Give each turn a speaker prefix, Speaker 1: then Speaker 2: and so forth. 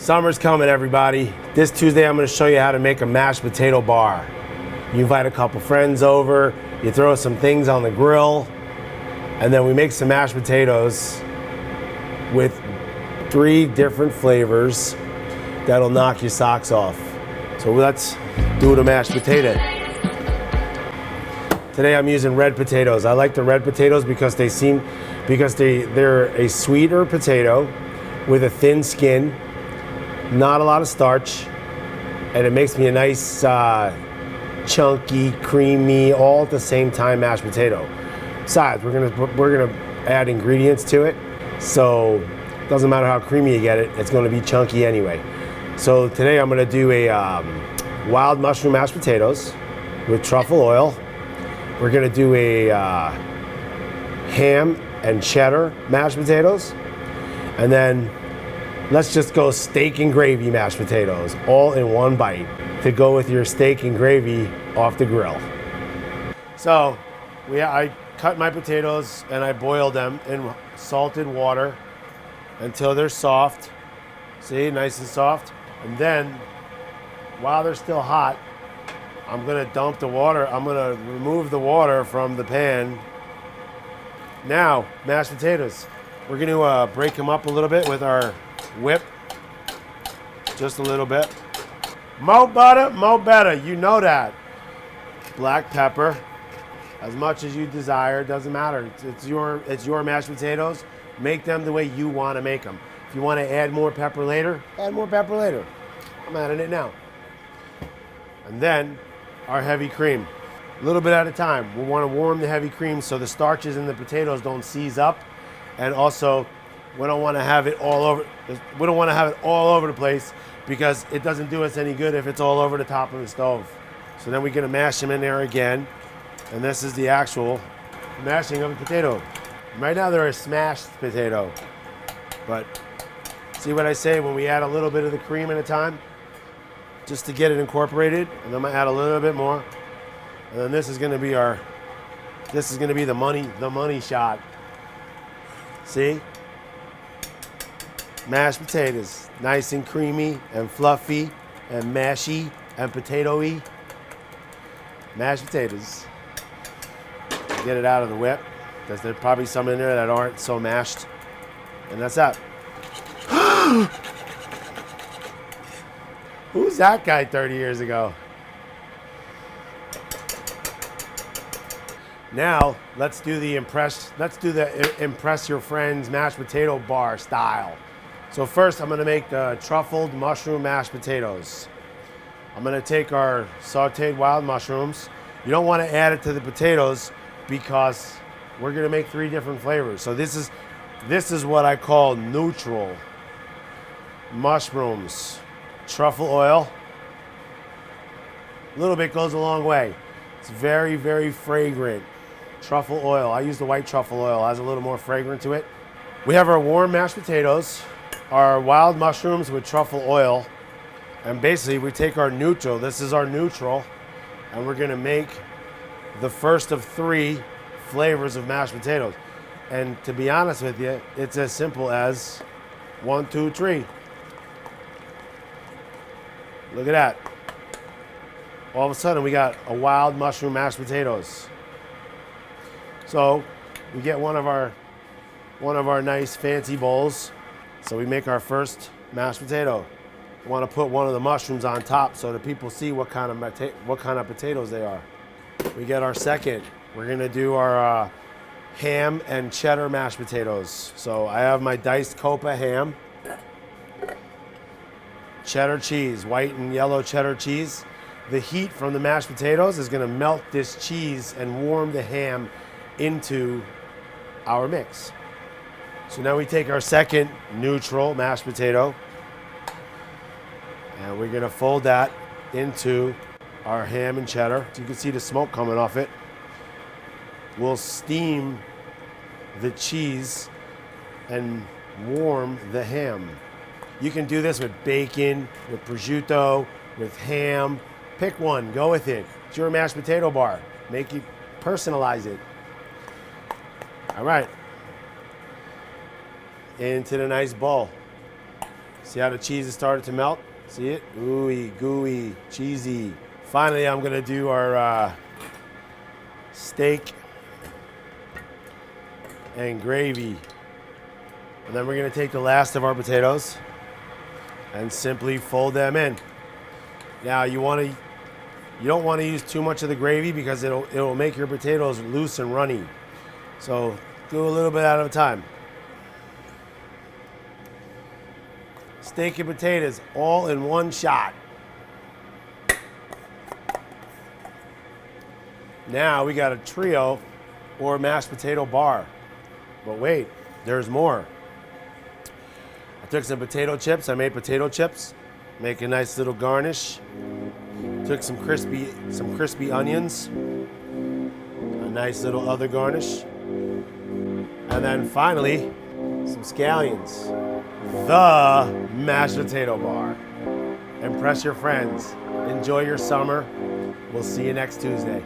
Speaker 1: Summer's coming, everybody. This Tuesday, I'm gonna show you how to make a mashed potato bar. You invite a couple friends over, you throw some things on the grill, and then we make some mashed potatoes with 3 different flavors that'll knock your socks off. So let's do the mashed potato. Today I'm using red potatoes. I like the red potatoes because they're a sweeter potato with a thin skin, not a lot of starch, and it makes me a nice chunky, creamy, all at the same time mashed potato. Besides, we're gonna add ingredients to it, so it doesn't matter how creamy you get it, it's gonna be chunky anyway. So today I'm gonna do a wild mushroom mashed potatoes with truffle oil. We're gonna do a ham and cheddar mashed potatoes, and then let's just go steak and gravy mashed potatoes, all in one bite, to go with your steak and gravy off the grill. So I cut my potatoes and I boiled them in salted water until they're soft. See, nice and soft. And then, while they're still hot, I'm gonna dump the water. I'm gonna remove the water from the pan. Now, mashed potatoes. We're gonna break them up a little bit with our whip. Just a little bit. Mo butter, mo better. You know that. Black pepper, as much as you desire. Doesn't matter. It's your mashed potatoes. Make them the way you want to make them. If you want to add more pepper later, add more pepper later. I'm adding it now. And then our heavy cream. A little bit at a time. We want to warm the heavy cream so the starches in the potatoes don't seize up. And also, we don't want to have it all over. We don't want to have it all over the place because it doesn't do us any good if it's all over the top of the stove. So then we're gonna mash them in there again. And this is the actual mashing of a potato. Right now they're a smashed potato. But see what I say when we add a little bit of the cream at a time? Just to get it incorporated. And then I'm gonna add a little bit more. And then this is gonna be the money shot. See? Mashed potatoes, nice and creamy and fluffy and mashy and potato-y. Mashed potatoes. Get it out of the whip, because there's probably some in there that aren't so mashed. And that's that. Who's that guy 30 years ago? Now, let's do the impress your friends mashed potato bar style. So first, I'm gonna make the truffled mushroom mashed potatoes. I'm gonna take our sauteed wild mushrooms. You don't wanna add it to the potatoes because we're gonna make 3 different flavors. So this is what I call neutral. Mushrooms, truffle oil. A little bit goes a long way. It's very, very fragrant. Truffle oil. I use the white truffle oil. It has a little more fragrance to it. We have our warm mashed potatoes, our wild mushrooms with truffle oil, and basically we take our neutral. This is our neutral, and we're gonna make the first of 3 flavors of mashed potatoes. And to be honest with you, it's as simple as 1, 2, 3. Look at that. All of a sudden we got a wild mushroom mashed potatoes. So we get one of our nice fancy bowls. So we make our first mashed potato. We want to put one of the mushrooms on top so that people see what kind of potatoes they are. We get our second. We're gonna do our ham and cheddar mashed potatoes. So I have my diced Copa ham, cheddar cheese, white and yellow cheddar cheese. The heat from the mashed potatoes is gonna melt this cheese and warm the ham into our mix. So now we take our second neutral mashed potato and we're gonna fold that into our ham and cheddar. So you can see the smoke coming off it. We'll steam the cheese and warm the ham. You can do this with bacon, with prosciutto, with ham. Pick one, go with it. It's your mashed potato bar. Make it, personalize it. All right. Into the nice bowl. See how the cheese has started to melt? See it? Ooey, gooey, cheesy. Finally, I'm gonna do our steak and gravy. And then we're gonna take the last of our potatoes and simply fold them in. Now you don't want to use too much of the gravy because it'll make your potatoes loose and runny. So do a little bit at a time. Steak and potatoes all in one shot. Now we got a trio or mashed potato bar. But wait, there's more. I took some potato chips. I made potato chips. Make a nice little garnish. Took some crispy onions. A nice little other garnish. And then finally, some scallions. The mashed potato bar. Impress your friends. Enjoy your summer. We'll see you next Tuesday.